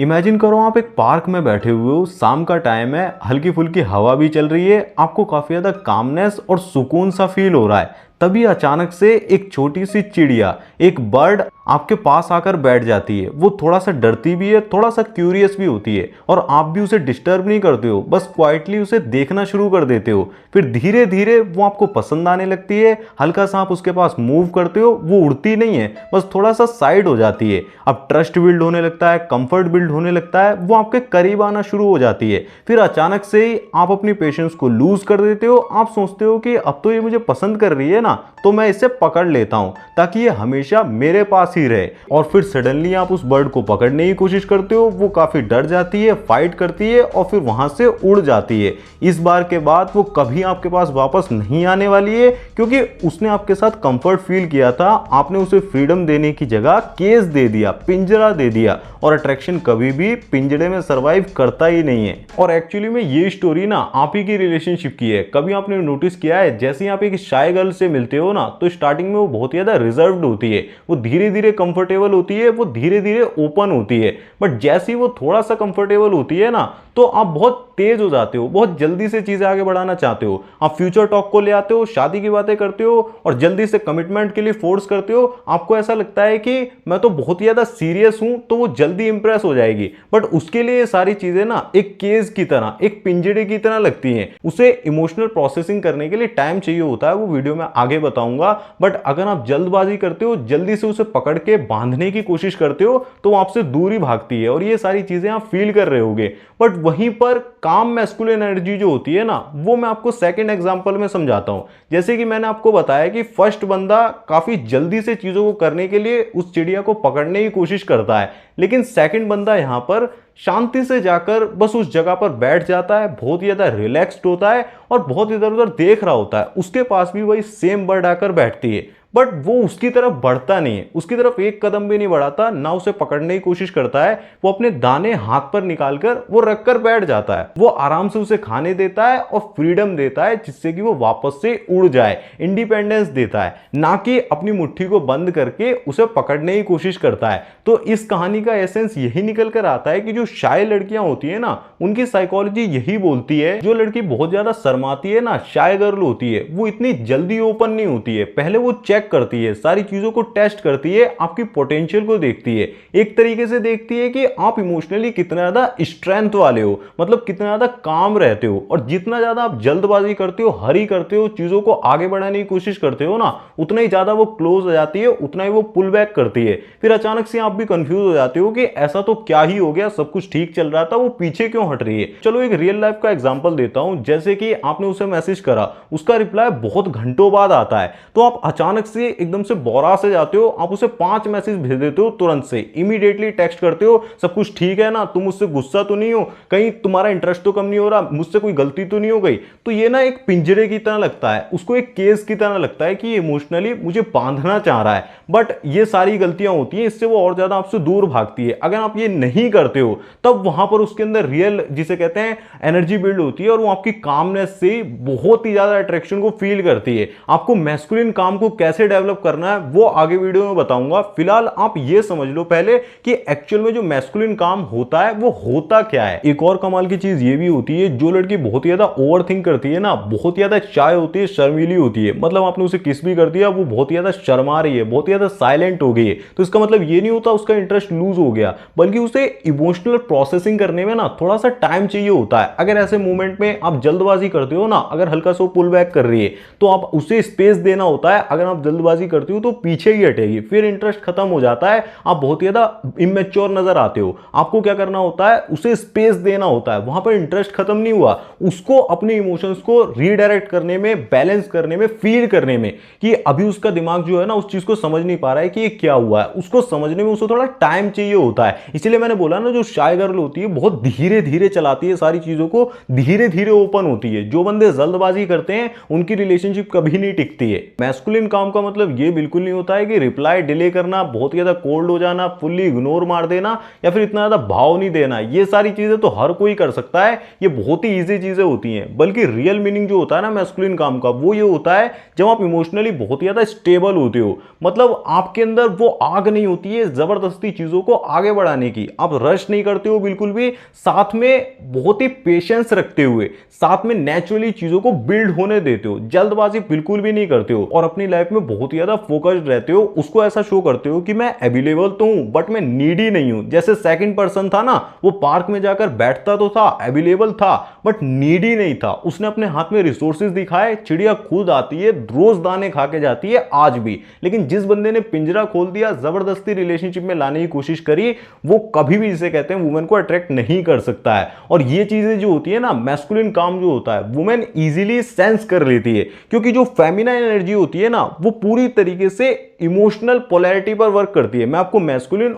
Imagine करो आप एक पार्क में बैठे हुए हो, शाम का टाइम है, हल्की फुल्की हवा भी चल रही है, आपको काफी ज्यादा कामनेस और सुकून सा फील हो रहा है। तभी अचानक से एक छोटी सी चिड़िया, एक बर्ड आपके पास आकर बैठ जाती है। वो थोड़ा सा डरती भी है, थोड़ा सा क्यूरियस भी होती है, और आप भी उसे डिस्टर्ब नहीं करते हो, बस क्वाइटली उसे देखना शुरू कर देते हो। फिर धीरे धीरे वो आपको पसंद आने लगती है, हल्का सा आप उसके पास मूव करते हो, वो उड़ती नहीं है, बस थोड़ा सा साइड हो जाती है। अब ट्रस्ट बिल्ड होने लगता है, कंफर्ट बिल्ड होने लगता है, वो आपके करीब आना शुरू हो जाती है। फिर अचानक से ही आप अपनी पेशेंस को लूज कर देते हो। आप सोचते हो कि अब तो ये मुझे पसंद कर रही है ना, तो मैं इसे पकड़ लेता हूं ताकि ये हमेशा मेरे पास ही रहे। और फिर सडनली आप उस बर्ड को पकड़ने की कोशिश करते हो, वो काफी डर जाती है, फाइट करती है और फिर वहां से उड़ जाती है। इस बार के बाद वो कभी आपके पास वापस नहीं आने वाली है, क्योंकि उसने आपके साथ कंफर्ट फील किया था। आपने उसे फ्रीडम देने की जगह केज दे दिया, पिंजरा दे दिया, और अट्रैक्शन कभी भी पिंजरे में सरवाइव करता ही नहीं है। और एक्चुअली में ये स्टोरी ना आप ही की रिलेशनशिप की है। कभी आपने नोटिस किया है, जैसे ही आप एक शाय गर्ल से मिलते हो ना, तो स्टार्टिंग में वो बहुत ज्यादा रिजर्व्ड होती है, वो धीरे धीरे कंफर्टेबल होती है, वो धीरे धीरे ओपन होती है। बट जैसे ही वो थोड़ा सा कंफर्टेबल होती है ना, तो आप बहुत तेज हो जाते हो, बहुत जल्दी से चीजें आगे बढ़ाना चाहते हो। आप फ्यूचर टॉक को ले आते हो, शादी की बातें करते हो, और जल्दी से कमिटमेंट के लिए फोर्स करते हो। आपको ऐसा लगता है कि मैं तो बहुत ज्यादा सीरियस हूं, तो वो जल्दी इंप्रेस हो जाएगी। बट उसके लिए ये सारी चीजें ना एक केज की तरह, एक पिंजरे की तरह लगती हैं। उसे इमोशनल प्रोसेसिंग करने के लिए टाइम चाहिए होता है, वो वीडियो में आगे बताऊंगा। बट अगर आप जल्दबाजी करते हो, जल्दी से उसे पकड़ के बांधने की कोशिश करते हो, तो वो आपसे दूर ही भागती है, और ये सारी चीजें आप फील कर रहे होगे। बट वहीं पर काम मैस्कुलिन एनर्जी जो होती है ना, वो मैं आपको सेकंड एग्जांपल में समझाता हूं। जैसे कि मैंने आपको बताया कि फर्स्ट बंदा काफी जल्दी से चीजों को करने के लिए उस चिड़िया को पकड़ने की कोशिश करता है, लेकिन सेकंड बंदा यहां पर शांति से जाकर बस उस जगह पर बैठ जाता है, बहुत ज्यादा रिलैक्स्ड होता है और बहुत इधर उधर देख रहा होता है। उसके पास भी वही सेम बर्ड आकर बैठती है, बट वो उसकी तरफ बढ़ता नहीं है, उसकी तरफ एक कदम भी नहीं बढ़ाता, ना उसे पकड़ने की कोशिश करता है। वो अपने दाने हाथ पर निकालकर वो रखकर बैठ जाता है। वो आराम से उसे खाने देता है और फ्रीडम देता है, जिससे कि वो वापस से उड़ जाए, इंडिपेंडेंस देता है, ना कि अपनी मुट्ठी को बंद करके उसे पकड़ने की कोशिश करता है। तो इस कहानी का एसेंस यही निकल कर आता है कि जो शाय लड़कियां होती है ना, उनकी साइकोलॉजी यही बोलती है। जो लड़की बहुत ज्यादा शर्माती है ना, शाय गर्ल होती है, वो इतनी जल्दी ओपन नहीं होती है। पहले वो चेक करती है, सारी चीजों को टेस्ट करती है, आपकी पोटेंशियल को देखती है, एक तरीके से देखती है कि आप इमोशनली कितना ज्यादा स्ट्रेंथ वाले हो, मतलब कितना ज्यादा काम रहते हो। और जितना ज्यादा आप जल्दबाजी करते हो, हरी करते हो, चीजों को आगे बढ़ाने की कोशिश करते हो ना, उतना ही ज्यादा वो क्लोज हो जाती है, उतना ही वो पुल बैक करती है। फिर अचानक से आप भी कंफ्यूज हो जाते हो कि ऐसा तो क्या ही हो गया, सब कुछ ठीक चल रहा था, वो पीछे क्यों हट रही है। चलो एक रियल लाइफ का एग्जांपल देता हूं। जैसे कि आपने उसे मैसेज करा, उसका रिप्लाई बहुत घंटों बाद आता है, तो आप अचानक से एकदम से बोरा से जाते हो, आप उसे 5 मैसेज भेज देते हो तुरंत से, इमीडिएटली टेक्स्ट करते हो, सब कुछ ठीक है ना, तुम मुझसे गुस्सा तो नहीं हो, कहीं तुम्हारा इंटरेस्ट तो कम नहीं हो रहा, मुझसे कोई गलती तो नहीं हो गई। तो ये ना एक पिंजरे की तरह लगता है, उसको एक केस की तरह लगता है कि इमोशनली मुझे बांधना चाह रहा है। बट ये सारी गलतियां होती हैं, इससे वो और ज्यादा आपसे दूर भागती है। अगर आप ये नहीं करते हो, तब वहां पर उसके अंदर रियल, जिसे कहते हैं, एनर्जी बिल्ड होती है, और वो आपकी कामनेस से बहुत ही ज्यादा अट्रैक्शन को फील करती है। आपको मैस्कुलिन काम को कैसे डेवलप करना है वो आगे वीडियो में बताऊंगा। फिलहाल आप ये समझ लो पहले कि एक्चुअल में जो मैस्कुलिन काम होता है वो होता क्या है। एक और कमाल की चीज ये भी होती है, जो लड़की बहुत ज्यादा ओवर थिंक करती है ना, बहुत ज्यादा चाय होती है, शर्मीली होती है, मतलब आपने उसे किस भी कर दिया, वो बहुत ज्यादा शर्मा रही है, बहुत ज्यादा साइलेंट हो गई है, तो इसका मतलब ये नहीं होता उसका इंटरेस्ट लूज हो गया, बल्कि उसे इमोशनल प्रोसेसिंग करने में ना थोड़ा सा टाइम चाहिए होता है। अगर ऐसे मूवमेंट में आप जल्दबाजी करते हो ना, अगर हल्का सा पुल बैक कर रही है, तो आप उसे स्पेस देना होता है। अगर आप जल्दबाजी करते हो तो पीछे ही हटेगी, फिर इंटरेस्ट खत्म हो जाता है, आप बहुत ज्यादा इमेच्योर नजर आते हो। आपको क्या करना होता है, उसे स्पेस देना होता है। वहां पर इंटरेस्ट खत्म नहीं हुआ, उसको अपने इमोशंस को रीडायरेक्ट करने में, बैलेंस करने में, फील करने में, कि अभी उसका दिमाग जो है ना उस चीज को समझ नहीं पा रहा है कि ये क्या हुआ है, उसको समझने में उसको थोड़ा टाइम चाहिए होता है। इसलिए मैंने बोला ना, जो शाय गर्ल होती है बहुत धीरे धीरे चलाती है सारी चीजों को, धीरे धीरे ओपन होती है। जो बंदे जल्दबाजी करते हैं उनकी रिलेशनशिप कभी नहीं टिकती है। मैस्कुलिन काम का का मतलब ये बिल्कुल नहीं होता है कि रिप्लाई डिले करना, बहुत ज्यादा कोल्ड हो जाना, फुल्ली इग्नोर मार देना या फिर इतना ज्यादा भाव नहीं देना। ये सारी चीजें तो हर कोई कर सकता है, ये बहुत ही इजी चीजें होती हैं। बल्कि रियल मीनिंग जो होता है ना मैस्कुलिन काम का, वो ये होता है जब आप इमोशनली बहुत ज्यादा स्टेबल होते हो। मतलब आपके अंदर वो आग नहीं होती है जबरदस्ती चीजों को आगे बढ़ाने की, आप रश नहीं करते हो बिल्कुल भी, साथ में बहुत ही पेशेंस रखते हुए साथ में नेचुरली चीजों को बिल्ड होने देते हो, जल्दबाजी बिल्कुल भी नहीं करते हो और अपनी लाइफ में बहुत ही ज्यादा फोकस्ड रहते हो। उसको ऐसा शो करते हो कि मैं अवेलेबल तो हूं बट मैं नीडी नहीं हूं। जैसे सेकंड पर्सन था ना, वो पार्क में जाकर बैठता तो था, अवेलेबल था बट नीडी नहीं था। उसने अपने हाथ में रिसोर्सेज दिखाए, चिड़िया खुद आती है, रोज दाने खा के जाती है आज भी। लेकिन जिस बंदे ने पिंजरा खोल दिया, जबरदस्ती रिलेशनशिप में लाने की कोशिश करी, वो कभी भी जिसे कहते हैं वुमेन को अट्रैक्ट नहीं कर सकता है। और ये चीजें जो होती है ना, मैस्कुलिन काम जो होता है, वुमेन इजीली सेंस कर लेती है, क्योंकि जो फेमिनाइन एनर्जी होती है ना, वो पूरी तरीके से इमोशनल पोलैरिटी पर वर्क करती है। मैं आपको मैस्कुलिन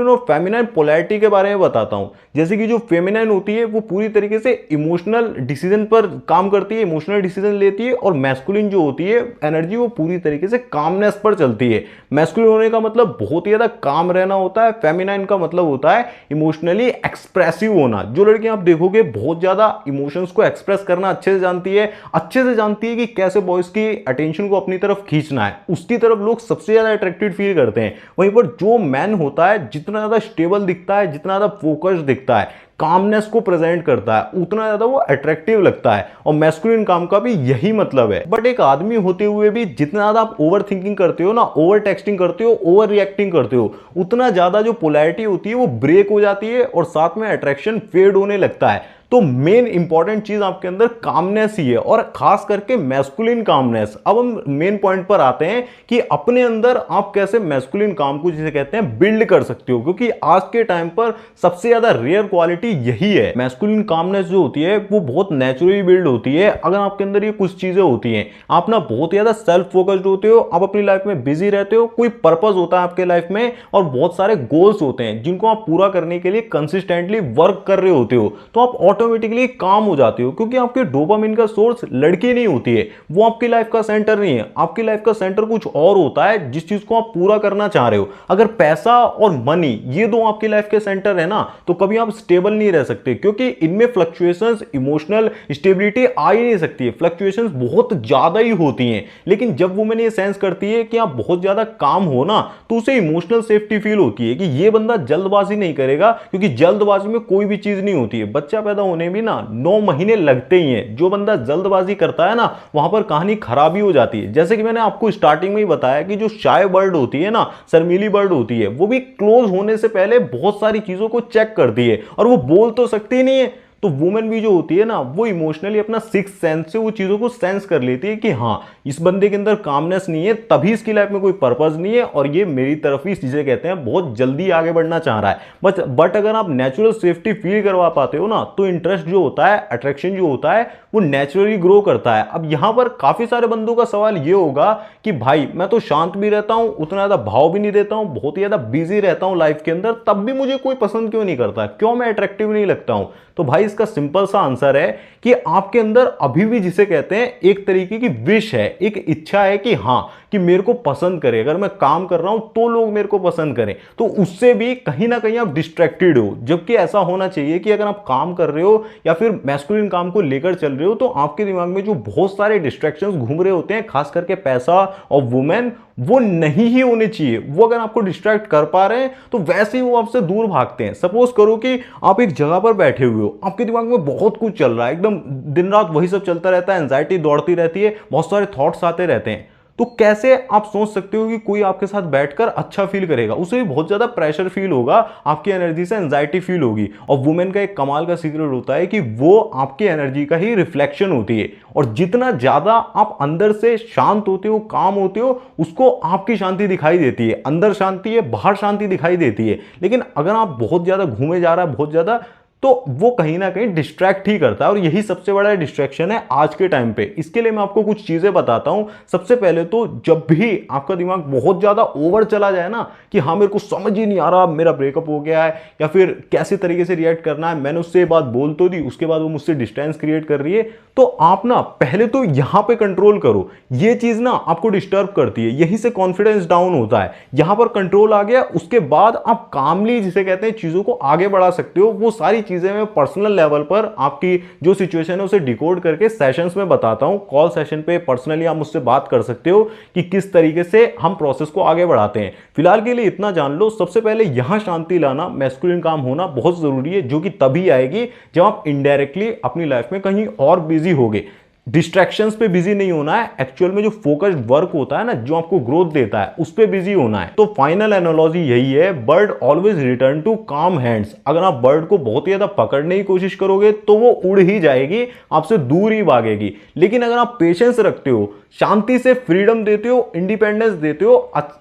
और फेमिनाइन पोलैरिटी के बारे में बताता हूं। जैसे कि जो फेमिनाइन होती है वो पूरी तरीके से इमोशनल डिसीजन पर काम करती है, इमोशनल डिसीजन लेती है, और मैस्कुलिन जो होती है एनर्जी, वो पूरी तरीके से कामनेस पर चलती है। मैस्कुलिन होने का मतलब बहुत ही ज्यादा काम रहना होता है, फेमिनाइन का मतलब होता है इमोशनली एक्सप्रेसिव होना। जो लड़कियां आप देखोगे बहुत ज्यादा इमोशंस को एक्सप्रेस करना अच्छे से जानती है कि कैसे बॉयज की अटेंशन को अपनी तरफ खींचना है, उसकी तरफ लोग सबसे ज्यादा अट्रैक्टेड फील करते हैं। वहीं पर जो मैन होता है, जितना ज्यादा स्टेबल दिखता है, जितना ज्यादा फोकस्ड दिखता है, कामनेस को प्रेजेंट करता है, उतना ज्यादा वो अट्रैक्टिव लगता है। और मैस्कुलिन काम का भी यही मतलब है। बट एक आदमी होते हुए भी जितना ज्यादा आप ओवर थिंकिंग करते हो ना, ओवर टेक्सटिंग करते हो, ओवर रिएक्टिंग करते हो, उतना ज्यादा जो पोलैरिटी होती है वो ब्रेक हो जाती है और साथ में अट्रैक्शन फेड होने लगता है। तो मेन इंपॉर्टेंट चीज आपके अंदर कामनेस ही है, और खास करके मैस्कुलिन कामनेस। अब हम मेन पॉइंट पर आते हैं कि अपने अंदर आप कैसे मैस्कुलिन काम को जिसे कहते हैं बिल्ड कर सकते हो, क्योंकि आज के टाइम पर सबसे ज्यादा रेयर क्वालिटी यही है। मैस्कुलिन कामनेस जो होती है वो बहुत नेचुरली बिल्ड होती है अगर आपके अंदर ये कुछ चीजें होती हैं। आप ना बहुत ज्यादा सेल्फ फोकस्ड होते हो, आप अपनी लाइफ में बिजी रहते हो, कोई पर्पस होता है आपके लाइफ में और बहुत सारे गोल्स होते हैं जिनको आप पूरा करने के लिए कंसिस्टेंटली वर्क कर रहे होते हो, तो आप ऑटोमेटिकली काम हो जाते हो। क्योंकि आपके डोपामिन का सोर्स लड़की नहीं होती है, वो आपकी लाइफ का सेंटर नहीं है। आपकी लाइफ का सेंटर कुछ और होता है जिस चीज को आप पूरा करना चाह रहे हो। अगर पैसा और मनी ये दो आपकी लाइफ के सेंटर है ना, तो कभी आप स्टेबल नहीं रह सकते, क्योंकि इनमें फ्लक्चुएशंस, इमोशनल स्टेबिलिटी आ ही नहीं सकती है। फ्लक्चुएशंस बहुत ज्यादा ही होती हैं। लेकिन जब वुमेन ये सेंस करती है कि आप बहुत ज्यादा काम हो ना, तो उसे इमोशनल सेफ्टी फील होती है कि ये बंदा जल्दबाजी नहीं करेगा, क्योंकि जल्दबाजी में कोई भी चीज नहीं होती है। बच्चा पैदा होने भी ना 9 महीने लगते ही हैं। जो बंदा जल्दबाजी करता है ना, वहां पर कहानी खराब ही हो जाती है। जैसे कि मैंने आपको स्टार्टिंग में ही बताया कि जो शाय बर्ड होती है ना, शर्मीली बर्ड होती है, वो भी क्लोज होने से पहले बहुत सारी चीजों को चेक करती है, और वो बोल तो सकती नहीं है। तो वुमेन भी जो होती है ना, वो इमोशनली अपना सिक्स सेंस से वो चीजों को सेंस कर लेती है कि हाँ, इस बंदे के अंदर कामनेस नहीं है, तभी इसकी लाइफ में कोई पर्पस नहीं है, और ये मेरी तरफ ही चीजें कहते हैं बहुत जल्दी आगे बढ़ना चाह रहा है। बट अगर आप नेचुरल सेफ्टी फील करवा पाते हो ना, तो इंटरेस्ट जो होता है, अट्रैक्शन जो होता है, वो नेचुरली ग्रो करता है। अब यहां पर काफी सारे बंदों का सवाल ये होगा कि भाई मैं तो शांत भी रहता हूं, उतना ज्यादा भाव भी नहीं देता हूं, बहुत ही ज्यादा बिजी रहता हूं लाइफ के अंदर, तब भी मुझे कोई पसंद क्यों नहीं करता, क्यों मैं अट्रैक्टिव नहीं लगता हूं? तो भाई इसका सिंपल सा आंसर है कि आपके अंदर अभी भी जिसे कहते हैं एक तरीके की विश है, एक इच्छा है कि हाँ, कि मेरे को पसंद करे, अगर मैं काम कर रहा हूं तो लोग मेरे को पसंद करें। तो उससे भी कहीं ना कहीं आप डिस्ट्रैक्टेड हो, जबकि ऐसा होना चाहिए कि अगर आप काम कर रहे हो या फिर मैस्कुलिन काम को लेकर चल रहे हो, तो आपके दिमाग में जो बहुत सारे डिस्ट्रैक्शंस घूम रहे होते हैं, खास करके पैसा और वुमेन, वो नहीं ही होने चाहिए। वो अगर आपको डिस्ट्रैक्ट कर पा रहे हैं तो वैसे ही वो आपसे दूर भागते हैं। सपोज करो कि आप एक जगह पर बैठे हुए हो, आपके दिमाग में बहुत कुछ चल रहा है, एकदम दिन रात वही सब चलता रहता है, एंजाइटी दौड़ती रहती है, बहुत सारे थॉट्स आते रहते हैं। तो कैसे आप सोच सकते हो कि कोई आपके साथ बैठकर अच्छा फील करेगा? उसे भी बहुत ज्यादा प्रेशर फील होगा, आपकी एनर्जी से एंजाइटी फील होगी। और वुमेन का एक कमाल का सीक्रेट होता है कि वो आपकी एनर्जी का ही रिफ्लेक्शन होती है, और जितना ज्यादा आप अंदर से शांत होते हो, काम होते हो, उसको आपकी शांति दिखाई देती है। अंदर शांति है, बाहर शांति दिखाई देती है। लेकिन अगर आप बहुत ज्यादा घूमे जा रहा है, बहुत ज्यादा, तो वो कहीं ना कहीं डिस्ट्रैक्ट ही करता है, और यही सबसे बड़ा डिस्ट्रैक्शन है आज के टाइम पे। इसके लिए मैं आपको कुछ चीजें बताता हूं। सबसे पहले तो जब भी आपका दिमाग बहुत ज्यादा ओवर चला जाए ना, कि हाँ मेरे को समझ ही नहीं आ रहा मेरा ब्रेकअप हो गया है, या फिर कैसे तरीके से रिएक्ट करना है, मैंने उससे बात बोल तो दी, उसके बाद वो मुझसे डिस्टेंस क्रिएट कर रही है, तो आप ना पहले तो यहां पे कंट्रोल करो। ये चीज ना आपको डिस्टर्ब करती है, यहीं से कॉन्फिडेंस डाउन होता है। यहां पर कंट्रोल आ गया, उसके बाद आप कामली, जिसे कहते हैं, चीजों को आगे बढ़ा सकते हो। वो सारी चीजें मैं पर्सनल लेवल पर आपकी जो सिचुएशन है उसे डिकोड करके सेशंस में बताता हूं। कॉल सेशन पे पर्सनली आप मुझसे बात कर सकते हो कि किस तरीके से हम प्रोसेस को आगे बढ़ाते हैं। फिलहाल के लिए इतना जान लो, सबसे पहले यहां शांति लाना, मैस्कुलिन काम होना बहुत जरूरी है, जो कि तभी आएगी जब आप इनडायरेक्टली अपनी लाइफ में कहीं और बिजी होगे। डिस्ट्रैक्शंस पे बिजी नहीं होना है, एक्चुअल में जो फोकस्ड वर्क होता है ना, जो आपको ग्रोथ देता है, उस पे बिजी होना है। तो फाइनल एनालॉजी यही है, बर्ड ऑलवेज रिटर्न टू काम हैंड्स। अगर आप बर्ड को बहुत ही ज्यादा पकड़ने की कोशिश करोगे तो वो उड़ ही जाएगी, आपसे दूर ही भागेगी। लेकिन अगर आप पेशेंस रखते हो, शांति से फ्रीडम देते हो, इंडिपेंडेंस देते हो,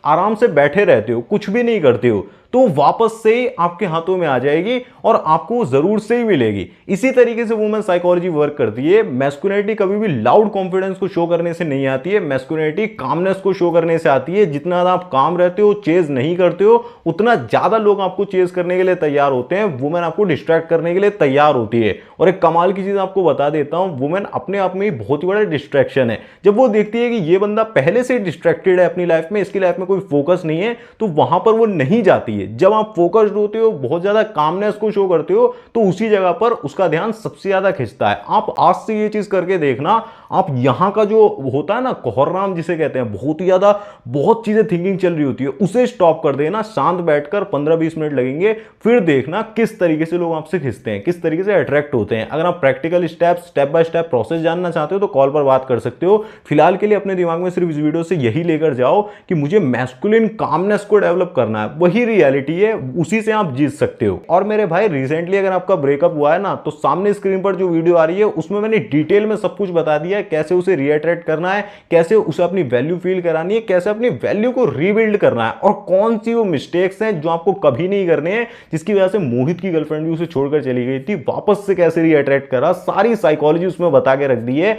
आराम से बैठे रहते हो, कुछ भी नहीं करते हो, तो वापस से ही आपके हाथों में आ जाएगी और आपको जरूर से ही मिलेगी। इसी तरीके से वुमेन साइकोलॉजी वर्क करती है। मैस्कुलिनिटी कभी भी लाउड कॉन्फिडेंस को शो करने से नहीं आती है, मैस्कुलिनिटी कामनेस को शो करने से आती है। जितना ज्यादा आप काम रहते हो, चेज नहीं करते हो, उतना ज्यादा लोग आपको चेज करने के लिए तैयार होते हैं, वुमेन आपको डिस्ट्रैक्ट करने के लिए तैयार होती है। और एक कमाल की चीज आपको बता देता हूं, वुमेन अपने आप में ही बहुत ही बड़ा डिस्ट्रैक्शन है। जब वो देखती है कि ये बंदा पहले से डिस्ट्रैक्टेड है अपनी लाइफ में, इसकी लाइफ में कोई फोकस नहीं है, तो वहां पर वो नहीं जाती है। जब आप फोकस्ड होते हो, बहुत ज्यादा कामनेस को शो करते हो, तो उसी जगह पर उसका ध्यान सबसे ज्यादा खिंचता है। आप आज से ये चीज करके देखना, आप यहां का जो होता है ना कोहराम जिसे कहते हैं, बहुत ही ज्यादा बहुत चीजें थिंकिंग चल रही होती है, उसे स्टॉप कर देना। शांत बैठकर 15-20 मिनट लगेंगे, फिर देखना किस तरीके से लोग आपसे खिंचते हैं, किस तरीके से अट्रैक्ट होते हैं। अगर आप practical step by step process जानना चाहते हो तो कॉल पर बात कर सकते हो। फिलहाल के लिए अपने दिमाग में सिर्फ इस वीडियो से यही लेकर जाओ कि मुझे मैस्कुलिन कामनेस को डेवलप करना है, वही रियलिटी है, उसी से आप जीत सकते हो। और मेरे भाई, रिसेंटली अगर आपका ब्रेकअप हुआ है ना, तो सामने स्क्रीन पर जो वीडियो आ रही है उसमें मैंने डिटेल में सब कुछ बता दिया है, कैसे उसे रीअट्रैक्ट करना है, कैसे उसे अपनी वैल्यू फील करानी है, कैसे अपनी वैल्यू को रीबिल्ड करना है, और कौन सी वो मिस्टेक्स हैं जो आपको कभी नहीं करने हैं, जिसकी वजह से मोहित की गर्लफ्रेंड भी उसे छोड़कर चली गई थी, वापस से कैसे रीअट्रैक्ट करा, सारी साइकोलॉजी उसमें बता के रख दी है।